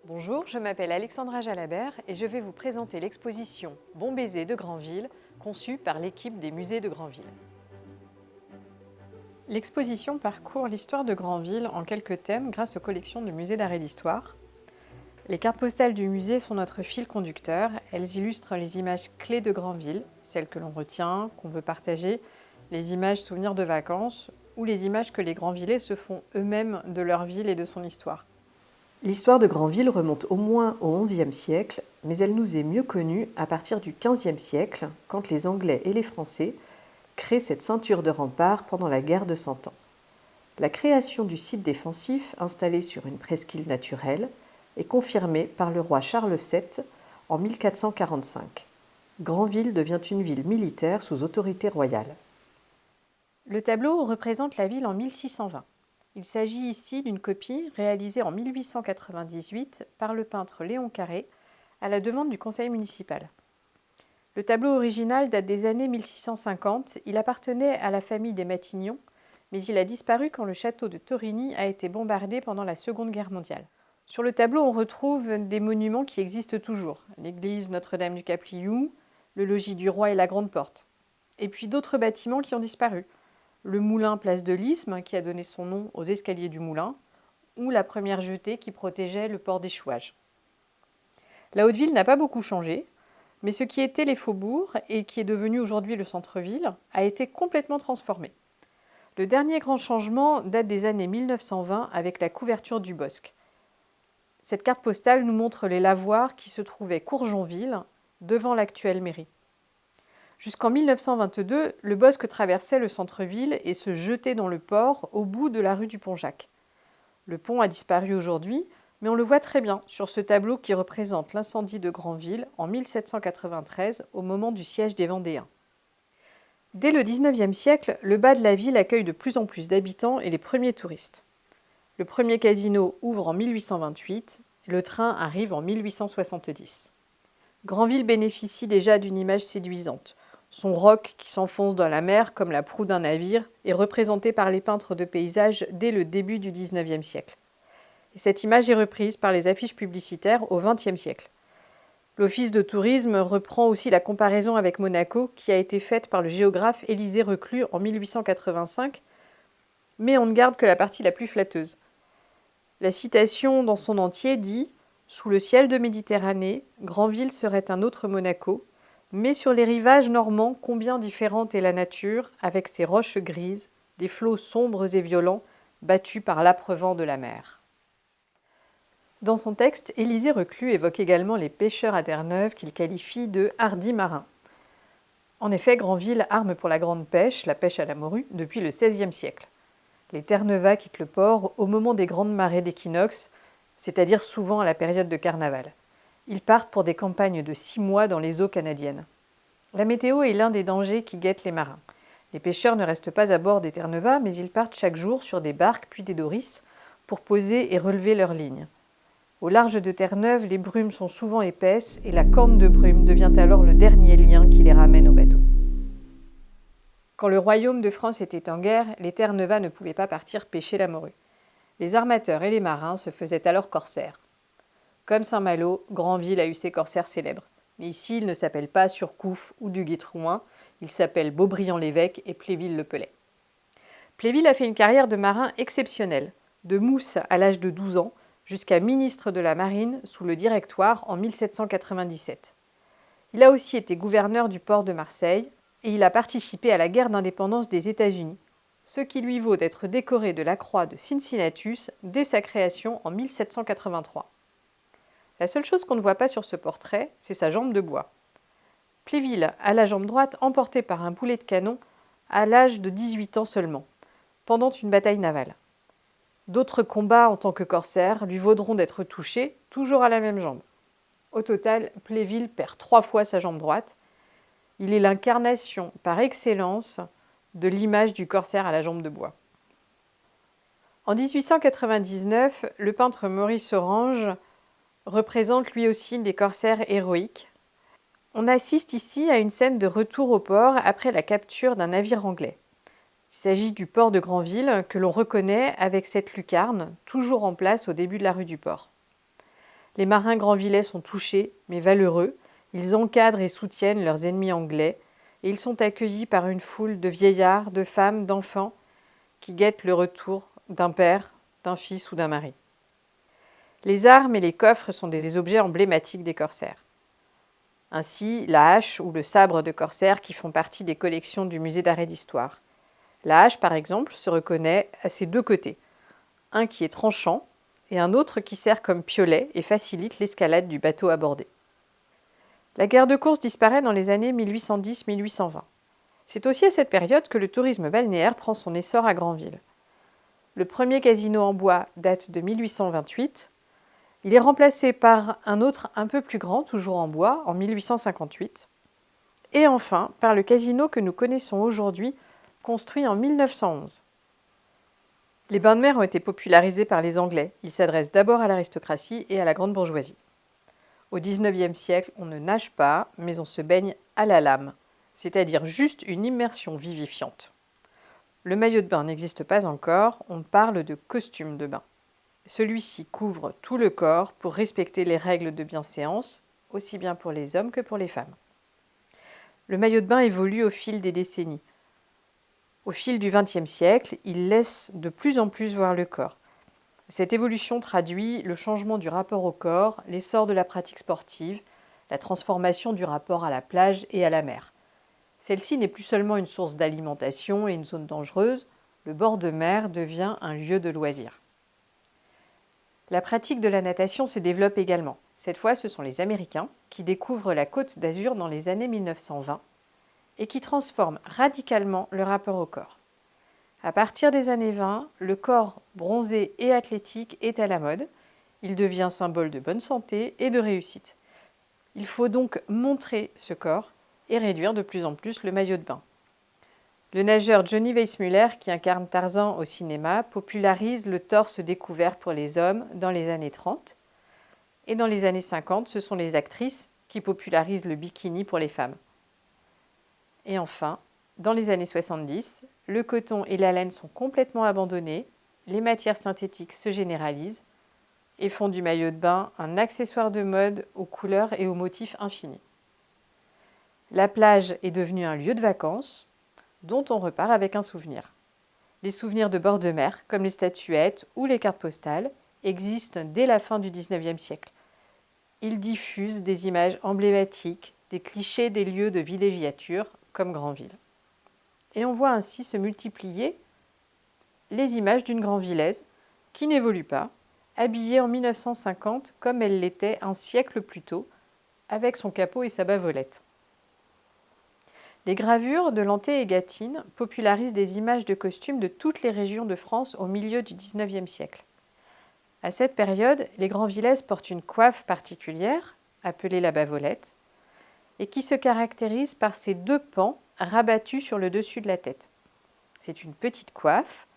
Bonjour, je m'appelle Alexandra Jalabert et je vais vous présenter l'exposition Bon baiser de Granville, conçue par l'équipe des musées de Granville. L'exposition parcourt l'histoire de Granville en quelques thèmes grâce aux collections du musée d'art et d'histoire. Les cartes postales du musée sont notre fil conducteur. Elles illustrent les images clés de Granville, celles que l'on retient, qu'on veut partager, les images souvenirs de vacances ou les images que les Granvillais se font eux-mêmes de leur ville et de son histoire. L'histoire de Granville remonte au moins au XIe siècle, mais elle nous est mieux connue à partir du XVe siècle, quand les Anglais et les Français créent cette ceinture de remparts pendant la guerre de Cent Ans. La création du site défensif, installé sur une presqu'île naturelle, est confirmée par le roi Charles VII en 1445. Granville devient une ville militaire sous autorité royale. Le tableau représente la ville en 1620. Il s'agit ici d'une copie réalisée en 1898 par le peintre Léon Carré à la demande du conseil municipal. Le tableau original date des années 1650. Il appartenait à la famille des Matignon, mais il a disparu quand le château de Torigny a été bombardé pendant la Seconde Guerre mondiale. Sur le tableau, on retrouve des monuments qui existent toujours. L'église Notre-Dame du Capliou, le logis du roi et la Grande Porte. Et puis d'autres bâtiments qui ont disparu. Le moulin place de l'Isthme, qui a donné son nom aux escaliers du moulin, ou la première jetée qui protégeait le port d'échouage. La Haute-Ville n'a pas beaucoup changé, mais ce qui était les faubourgs et qui est devenu aujourd'hui le centre-ville a été complètement transformé. Le dernier grand changement date des années 1920 avec la couverture du bosc. Cette carte postale nous montre les lavoirs qui se trouvaient Courjonville, devant l'actuelle mairie. Jusqu'en 1922, le bosc traversait le centre-ville et se jetait dans le port au bout de la rue du Pont-Jacques. Le pont a disparu aujourd'hui, mais on le voit très bien sur ce tableau qui représente l'incendie de Granville en 1793 au moment du siège des Vendéens. Dès le XIXe siècle, le bas de la ville accueille de plus en plus d'habitants et les premiers touristes. Le premier casino ouvre en 1828, le train arrive en 1870. Granville bénéficie déjà d'une image séduisante. Son roc qui s'enfonce dans la mer comme la proue d'un navire est représenté par les peintres de paysages dès le début du XIXe siècle. Et cette image est reprise par les affiches publicitaires au XXe siècle. L'Office de tourisme reprend aussi la comparaison avec Monaco qui a été faite par le géographe Élisée Reclus en 1885, mais on ne garde que la partie la plus flatteuse. La citation dans son entier dit « Sous le ciel de Méditerranée, Granville serait un autre Monaco, mais sur les rivages normands, combien différente est la nature, avec ses roches grises, des flots sombres et violents, battus par l'âpre vent de la mer. » Dans son texte, Élisée Reclus évoque également les pêcheurs à Terre-Neuve qu'il qualifie de « hardis marins ». En effet, Granville arme pour la grande pêche, la pêche à la morue, depuis le XVIe siècle. Les Terre-Neuvas quittent le port au moment des grandes marées d'équinoxe, c'est-à-dire souvent à la période de carnaval. Ils partent pour des campagnes de 6 mois dans les eaux canadiennes. La météo est l'un des dangers qui guettent les marins. Les pêcheurs ne restent pas à bord des Terre-Neuvas, mais ils partent chaque jour sur des barques puis des doris pour poser et relever leurs lignes. Au large de Terre-Neuve, les brumes sont souvent épaisses et la corne de brume devient alors le dernier lien qui les ramène au bateau. Quand le royaume de France était en guerre, les Terre-Neuvas ne pouvaient pas partir pêcher la morue. Les armateurs et les marins se faisaient alors corsaires. Comme Saint-Malo, Granville a eu ses corsaires célèbres. Mais ici, ils ne s'appellent pas Surcouf ou du Guitrouin, ils s'appellent Beaubriand-l'Évêque et Pléville-le-Pelay. Pléville a fait une carrière de marin exceptionnelle, de mousse à l'âge de 12 ans, jusqu'à ministre de la Marine sous le Directoire en 1797. Il a aussi été gouverneur du port de Marseille et il a participé à la guerre d'indépendance des États-Unis, ce qui lui vaut d'être décoré de la croix de Cincinnatus dès sa création en 1783. La seule chose qu'on ne voit pas sur ce portrait, c'est sa jambe de bois. Pléville a la jambe droite emportée par un boulet de canon à l'âge de 18 ans seulement, pendant une bataille navale. D'autres combats en tant que corsaire lui vaudront d'être touché, toujours à la même jambe. Au total, Pléville perd 3 fois sa jambe droite. Il est l'incarnation par excellence de l'image du corsaire à la jambe de bois. En 1899, le peintre Maurice Orange représente lui aussi des corsaires héroïques. On assiste ici à une scène de retour au port après la capture d'un navire anglais. Il s'agit du port de Granville que l'on reconnaît avec cette lucarne, toujours en place au début de la rue du port. Les marins granvillais sont touchés, mais valeureux. Ils encadrent et soutiennent leurs ennemis anglais, et ils sont accueillis par une foule de vieillards, de femmes, d'enfants, qui guettent le retour d'un père, d'un fils ou d'un mari. Les armes et les coffres sont des objets emblématiques des corsaires. Ainsi, la hache ou le sabre de corsaire qui font partie des collections du musée d'art et d'histoire. La hache, par exemple, se reconnaît à ses deux côtés, un qui est tranchant et un autre qui sert comme piolet et facilite l'escalade du bateau abordé. La guerre de course disparaît dans les années 1810-1820. C'est aussi à cette période que le tourisme balnéaire prend son essor à Granville. Le premier casino en bois date de 1828. Il est remplacé par un autre un peu plus grand, toujours en bois, en 1858. Et enfin, par le casino que nous connaissons aujourd'hui, construit en 1911. Les bains de mer ont été popularisés par les Anglais. Ils s'adressent d'abord à l'aristocratie et à la grande bourgeoisie. Au XIXe siècle, on ne nage pas, mais on se baigne à la lame, c'est-à-dire juste une immersion vivifiante. Le maillot de bain n'existe pas encore, on parle de costume de bain. Celui-ci couvre tout le corps pour respecter les règles de bienséance, aussi bien pour les hommes que pour les femmes. Le maillot de bain évolue au fil des décennies. Au fil du XXe siècle, il laisse de plus en plus voir le corps. Cette évolution traduit le changement du rapport au corps, l'essor de la pratique sportive, la transformation du rapport à la plage et à la mer. Celle-ci n'est plus seulement une source d'alimentation et une zone dangereuse, le bord de mer devient un lieu de loisirs. La pratique de la natation se développe également. Cette fois, ce sont les Américains qui découvrent la Côte d'Azur dans les années 1920 et qui transforment radicalement le rapport au corps. À partir des années 20, le corps bronzé et athlétique est à la mode. Il devient symbole de bonne santé et de réussite. Il faut donc montrer ce corps et réduire de plus en plus le maillot de bain. Le nageur Johnny Weissmuller, qui incarne Tarzan au cinéma, popularise le torse découvert pour les hommes dans les années 30. Et dans les années 50, ce sont les actrices qui popularisent le bikini pour les femmes. Et enfin, dans les années 70, le coton et la laine sont complètement abandonnés, les matières synthétiques se généralisent et font du maillot de bain un accessoire de mode aux couleurs et aux motifs infinis. La plage est devenue un lieu de vacances dont on repart avec un souvenir. Les souvenirs de bord de mer, comme les statuettes ou les cartes postales, existent dès la fin du XIXe siècle. Ils diffusent des images emblématiques, des clichés des lieux de villégiature, comme Granville. Et on voit ainsi se multiplier les images d'une Granvillaise qui n'évolue pas, habillée en 1950 comme elle l'était un siècle plus tôt, avec son capot et sa bavolette. Les gravures de Lanté et Gâtine popularisent des images de costumes de toutes les régions de France au milieu du XIXe siècle. À cette période, les Granvillaises portent une coiffe particulière, appelée la bavolette, et qui se caractérise par ses deux pans rabattus sur le dessus de la tête. C'est une petite coiffe,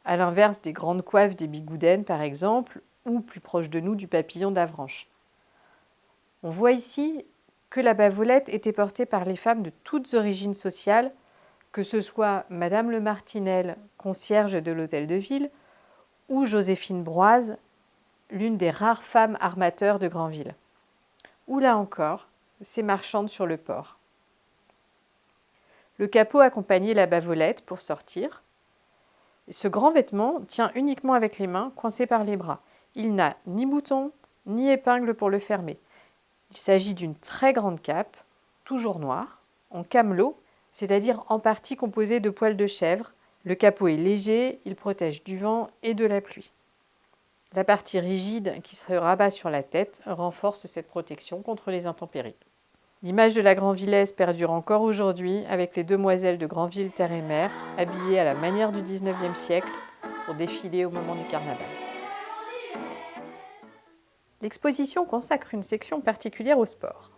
à l'inverse des grandes coiffes des bigoudaines par exemple, ou plus proche de nous du papillon d'Avranches. On voit ici que la bavolette était portée par les femmes de toutes origines sociales, que ce soit Madame Le Martinel, concierge de l'hôtel de ville, ou Joséphine Broise, l'une des rares femmes armateurs de Granville. Ou là encore, ces marchandes sur le port. Le capot accompagnait la bavolette pour sortir. Ce grand vêtement tient uniquement avec les mains coincées par les bras. Il n'a ni bouton, ni épingle pour le fermer. Il s'agit d'une très grande cape, toujours noire, en camelot, c'est-à-dire en partie composée de poils de chèvre. Le capot est léger, il protège du vent et de la pluie. La partie rigide qui se rabat sur la tête renforce cette protection contre les intempéries. L'image de la Granvillaise perdure encore aujourd'hui avec les demoiselles de Granville Terre et Mer, habillées à la manière du XIXe siècle pour défiler au moment du carnaval. L'exposition consacre une section particulière au sport.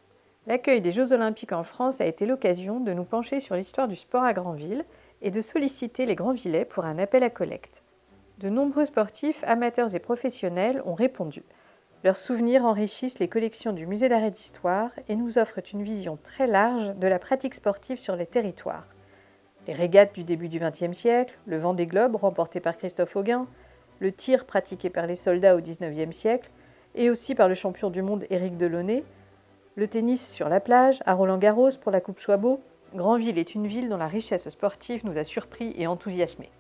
L'accueil des Jeux Olympiques en France a été l'occasion de nous pencher sur l'histoire du sport à Granville et de solliciter les Granvillais pour un appel à collecte. De nombreux sportifs, amateurs et professionnels ont répondu. Leurs souvenirs enrichissent les collections du Musée d'art et d'histoire et nous offrent une vision très large de la pratique sportive sur les territoires. Les régates du début du XXe siècle, le Vendée Globe remporté par Christophe Auguin, le tir pratiqué par les soldats au XIXe siècle et aussi par le champion du monde Éric Delaunay. Le tennis sur la plage, à Roland-Garros pour la Coupe Choiseul. Granville est une ville dont la richesse sportive nous a surpris et enthousiasmés.